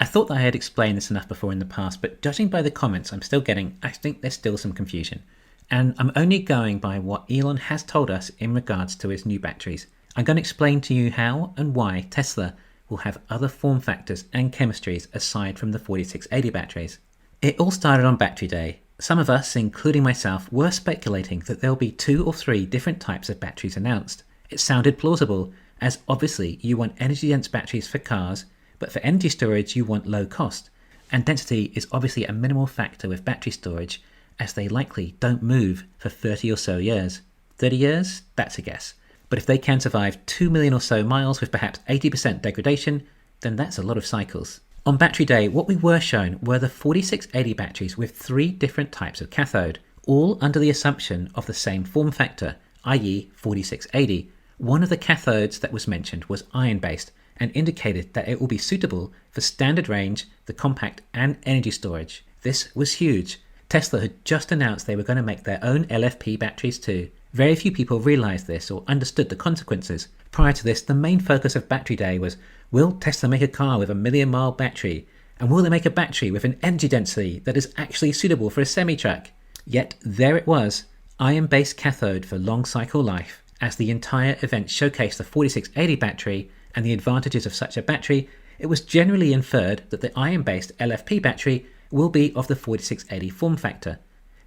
thought that I had explained this enough before in the past, but judging by the comments I'm still getting, I think there's still some confusion. And I'm only going by what Elon has told us in regards to his new batteries. I'm going to explain to you how and why Tesla will have other form factors and chemistries aside from the 4680 batteries. It all started on battery day. Some of us, including myself, were speculating that there'll be 2 or 3 different types of batteries announced. It sounded plausible, as obviously you want energy-dense batteries for cars, but for energy storage you want low cost. And density is obviously a minimal factor with battery storage, as they likely don't move for 30 or so years. 30 years? That's a guess. But if they can survive 2 million or so miles with perhaps 80% degradation, then that's a lot of cycles. On battery day, what we were shown were the 4680 batteries with 3 different types of cathode, all under the assumption of the same form factor, i.e. 4680. One of the cathodes that was mentioned was iron-based and indicated that it will be suitable for standard range, the compact and energy storage. This was huge. Tesla had just announced they were going to make their own LFP batteries too. Very few people realised this or understood the consequences. Prior to this, the main focus of battery day was, will Tesla make a car with a 1,000,000-mile battery? And will they make a battery with an energy density that is actually suitable for a semi-truck? Yet there it was, iron-based cathode for long cycle life. As the entire event showcased the 4680 battery and the advantages of such a battery, it was generally inferred that the iron-based LFP battery will be of the 4680 form factor.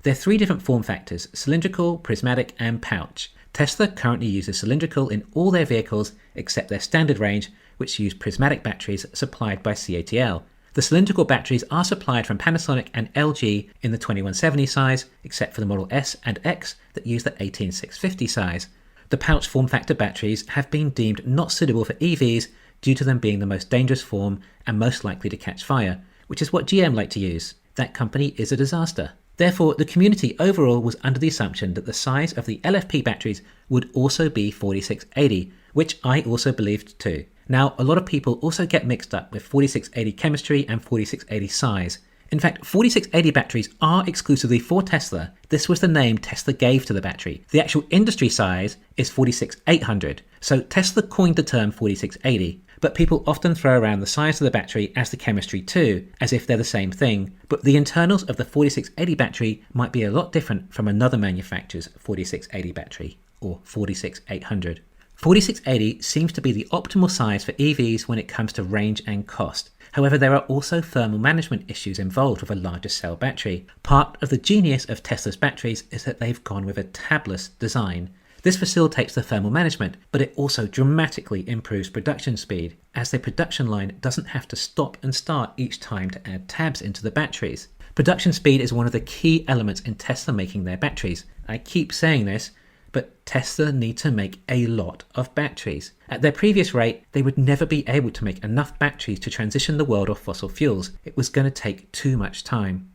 There are 3 different form factors: cylindrical, prismatic and pouch. Tesla currently uses cylindrical in all their vehicles except their standard range, which use prismatic batteries supplied by CATL. The cylindrical batteries are supplied from Panasonic and LG in the 2170 size, except for the Model S and X that use the 18650 size. The pouch form factor batteries have been deemed not suitable for EVs due to them being the most dangerous form and most likely to catch fire, which is what GM like to use. That company is a disaster. Therefore, the community overall was under the assumption that the size of the LFP batteries would also be 4680, which I also believed too. Now, a lot of people also get mixed up with 4680 chemistry and 4680 size. In fact, 4680 batteries are exclusively for Tesla. This was the name Tesla gave to the battery. The actual industry size is 46800, so Tesla coined the term 4680. But people often throw around the size of the battery as the chemistry too, as if they're the same thing. But the internals of the 4680 battery might be a lot different from another manufacturer's 4680 battery, or 46800. 4680 seems to be the optimal size for EVs when it comes to range and cost. However, there are also thermal management issues involved with a larger cell battery. Part of the genius of Tesla's batteries is that they've gone with a tabless design. This facilitates the thermal management, but it also dramatically improves production speed, as the production line doesn't have to stop and start each time to add tabs into the batteries. Production speed is one of the key elements in Tesla making their batteries. I keep saying this, but Tesla need to make a lot of batteries. At their previous rate, they would never be able to make enough batteries to transition the world off fossil fuels. It was going to take too much time.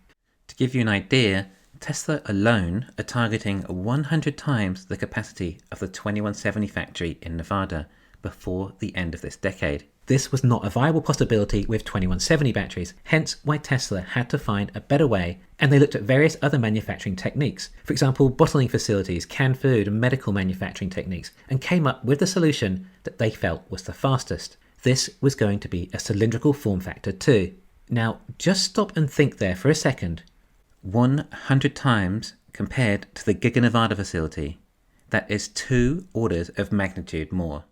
To give you an idea, Tesla alone are targeting 100 times the capacity of the 2170 factory in Nevada before the end of this decade. This was not a viable possibility with 2170 batteries, hence why Tesla had to find a better way, and they looked at various other manufacturing techniques. For example, bottling facilities, canned food and medical manufacturing techniques, and came up with the solution that they felt was the fastest. This was going to be a cylindrical form factor too. Now, just stop and think there for a second. 100 times compared to the Giga Nevada facility. That is 2 orders of magnitude more.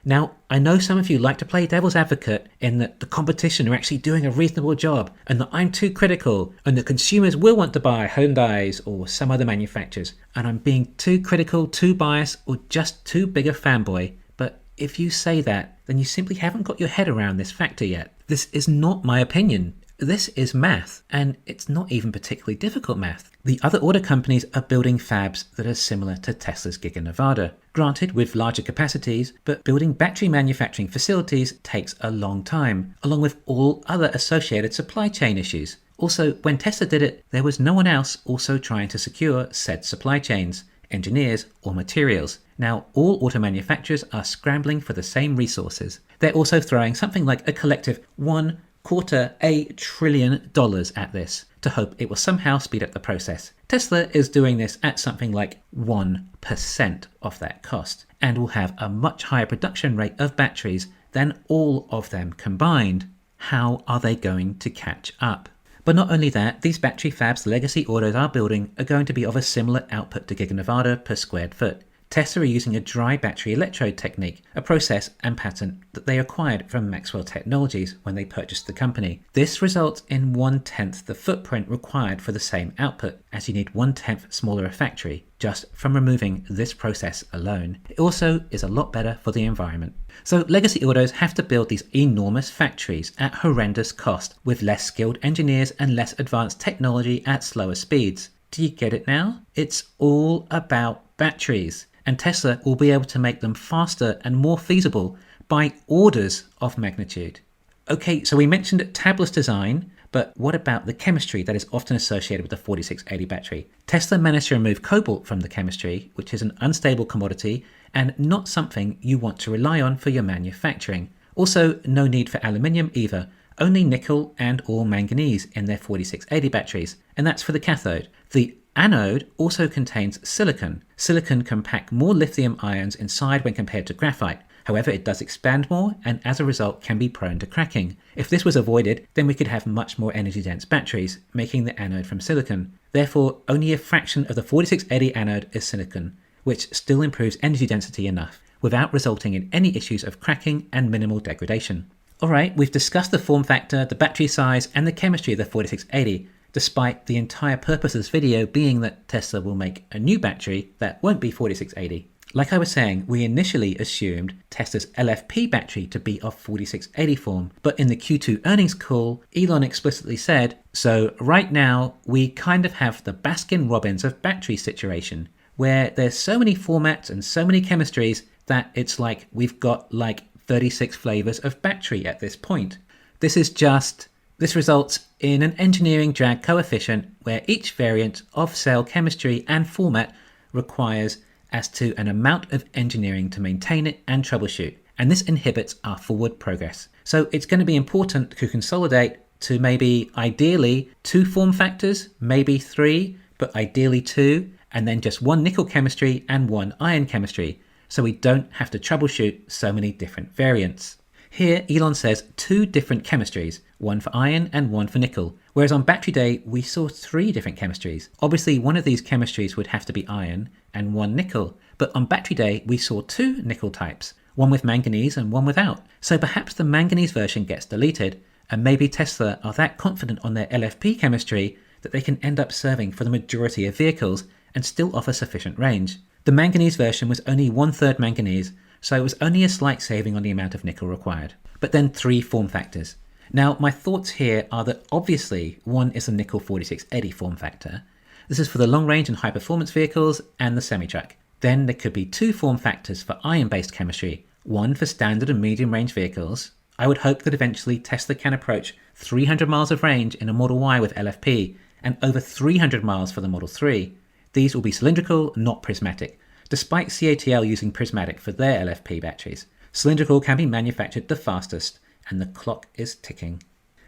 Now, I know some of you like to play devil's advocate in that the competition are actually doing a reasonable job and that I'm too critical and that consumers will want to buy Hyundai's or some other manufacturers and I'm being too critical, too biased or just too big a fanboy. But if you say that, then you simply haven't got your head around this factor yet. This is not my opinion. This is math, and it's not even particularly difficult math. The other auto companies are building fabs that are similar to Tesla's Giga Nevada, granted with larger capacities, but building battery manufacturing facilities takes a long time, along with all other associated supply chain issues. Also, when Tesla did it, there was no one else also trying to secure said supply chains, engineers or materials. Now, all auto manufacturers are scrambling for the same resources. They're also throwing something like a collective $1/4 trillion at this to hope it will somehow speed up the process. Tesla is doing this at something like 1% of that cost and will have a much higher production rate of batteries than all of them combined. how are they going to catch up? But not only that, these battery fabs legacy autos are building are going to be of a similar output to Giga Nevada per squared foot. Tesla are using a dry battery electrode technique, a process and patent that they acquired from Maxwell Technologies when they purchased the company. This results in 1/10 the footprint required for the same output, as you need 1/10 smaller a factory just from removing this process alone. It also is a lot better for the environment. So legacy autos have to build these enormous factories at horrendous cost with less skilled engineers and less advanced technology at slower speeds. Do you get it now? It's all about batteries. And Tesla will be able to make them faster and more feasible by orders of magnitude. Okay, so we mentioned tabless design, but what about the chemistry that is often associated with the 4680 battery? Tesla managed to remove cobalt from the chemistry, which is an unstable commodity and not something you want to rely on for your manufacturing. Also, no need for aluminium either, only nickel and or manganese in their 4680 batteries, and that's for the cathode. The anode also contains silicon. Silicon can pack more lithium ions inside when compared to graphite. However, it does expand more and as a result can be prone to cracking. If this was avoided, then we could have much more energy dense batteries, making the anode from silicon. Therefore, only a fraction of the 4680 anode is silicon, which still improves energy density enough, without resulting in any issues of cracking and minimal degradation. Alright, we've discussed the form factor, the battery size, and the chemistry of the 4680. Despite the entire purpose of this video being that Tesla will make a new battery that won't be 4680. Like I was saying, we initially assumed Tesla's LFP battery to be of 4680 form, but in the Q2 earnings call, Elon explicitly said, so right now we kind of have the Baskin-Robbins of battery situation, where there's so many formats and so many chemistries that it's like we've got like 36 flavors of battery at this point. This results in an engineering drag coefficient where each variant of cell chemistry and format requires as to an amount of engineering to maintain it and troubleshoot, and this inhibits our forward progress. So it's going to be important to consolidate to maybe ideally 2 form factors, maybe 3, but ideally 2, and then just 1 nickel chemistry and 1 iron chemistry, so we don't have to troubleshoot so many different variants. Here, Elon says 2 different chemistries, 1 for iron and 1 for nickel, whereas on battery day, we saw 3 different chemistries. Obviously, one of these chemistries would have to be iron and 1 nickel, but on battery day, we saw 2 nickel types, 1 with manganese and 1 without. So perhaps the manganese version gets deleted, and maybe Tesla are that confident on their LFP chemistry that they can end up serving for the majority of vehicles and still offer sufficient range. The manganese version was only 1/3 manganese, so it was only a slight saving on the amount of nickel required. But then 3 form factors. Now, my thoughts here are that obviously one is a nickel 4680 form factor. This is for the long range and high performance vehicles and the semi-truck. Then there could be 2 form factors for iron-based chemistry, 1 for standard and medium range vehicles. I would hope that eventually Tesla can approach 300 miles of range in a Model Y with LFP and over 300 miles for the Model 3. These will be cylindrical, not prismatic, despite CATL using prismatic for their LFP batteries. Cylindrical can be manufactured the fastest, and the clock is ticking.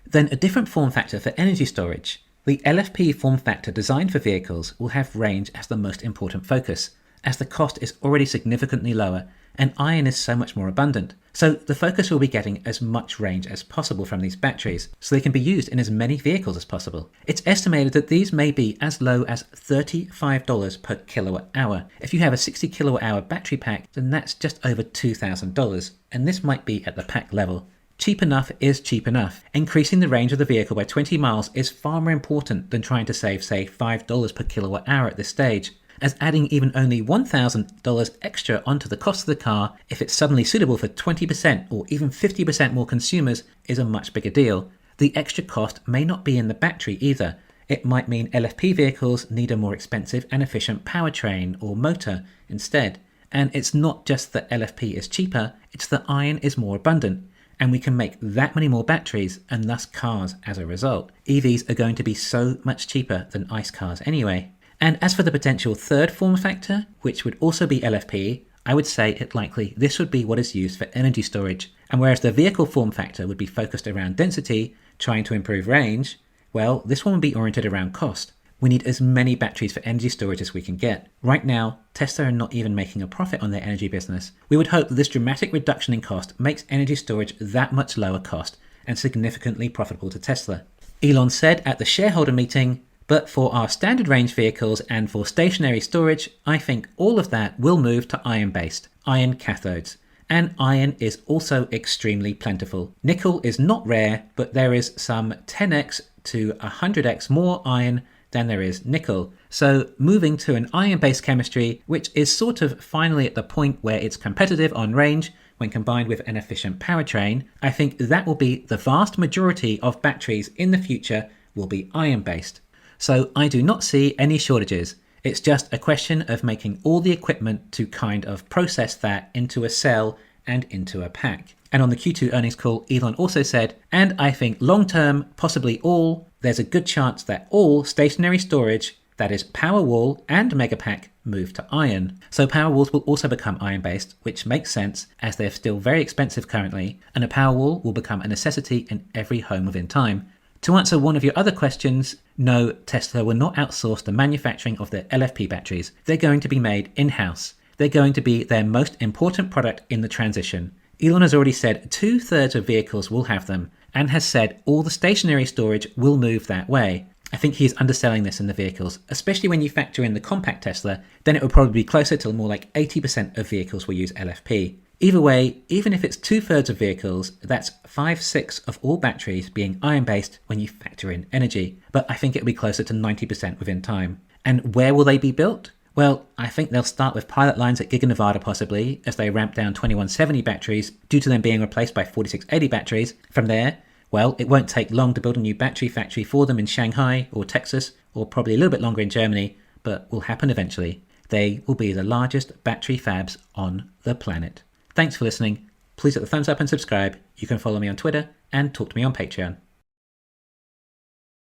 Then a different form factor for energy storage. The LFP form factor designed for vehicles will have range as the most important focus, as the cost is already significantly lower and iron is so much more abundant. So the focus will be getting as much range as possible from these batteries, so they can be used in as many vehicles as possible. It's estimated that these may be as low as $35 per kilowatt hour. If you have a 60 kilowatt hour battery pack, then that's just over $2,000, and this might be at the pack level. Cheap enough is cheap enough. Increasing the range of the vehicle by 20 miles is far more important than trying to save, say, $5 per kilowatt hour at this stage, as adding even only $1,000 extra onto the cost of the car if it's suddenly suitable for 20% or even 50% more consumers is a much bigger deal. The extra cost may not be in the battery either. It might mean LFP vehicles need a more expensive and efficient powertrain or motor instead. And it's not just that LFP is cheaper, it's that iron is more abundant. And we can make that many more batteries and thus cars as a result. EVs are going to be so much cheaper than ICE cars anyway. And as for the potential third form factor, which would also be LFP, I would say it likely this would be what is used for energy storage. And whereas the vehicle form factor would be focused around density, trying to improve range, well, this one would be oriented around cost. We need as many batteries for energy storage as we can get. Right now, Tesla are not even making a profit on their energy business. We would hope that this dramatic reduction in cost makes energy storage that much lower cost, and significantly profitable to Tesla. Elon said at the shareholder meeting, "But for our standard range vehicles and for stationary storage, I think all of that will move to iron-based, iron cathodes. And iron is also extremely plentiful. Nickel is not rare, but there is some 10x to 100x more iron than there is nickel. So moving to an iron-based chemistry, which is sort of finally at the point where it's competitive on range when combined with an efficient powertrain, I think that will be the vast majority of batteries in the future will be iron-based. So I do not see any shortages. It's just a question of making all the equipment to kind of process that into a cell and into a pack." And on the Q2 earnings call, Elon also said, "And I think long term, possibly all, there's a good chance that all stationary storage, that is Powerwall and Megapack, move to iron." So Powerwalls will also become iron-based, which makes sense as they're still very expensive currently, and a Powerwall will become a necessity in every home within time. To answer one of your other questions, no, Tesla will not outsource the manufacturing of their LFP batteries. They're going to be made in-house. They're going to be their most important product in the transition. Elon has already said 2/3 of vehicles will have them, and has said all the stationary storage will move that way. I think he's underselling this in the vehicles, especially when you factor in the compact Tesla, then it would probably be closer to more like 80% of vehicles will use LFP. Either way, even if it's 2/3 of vehicles, that's 5/6 of all batteries being iron-based when you factor in energy. But I think it'll be closer to 90% within time. And where will they be built? Well, I think they'll start with pilot lines at Giga Nevada possibly, as they ramp down 2170 batteries due to them being replaced by 4680 batteries. From there, well, it won't take long to build a new battery factory for them in Shanghai or Texas, or probably a little bit longer in Germany, but will happen eventually. They will be the largest battery fabs on the planet. Thanks for listening. Please hit the thumbs up and subscribe. You can follow me on Twitter and talk to me on Patreon.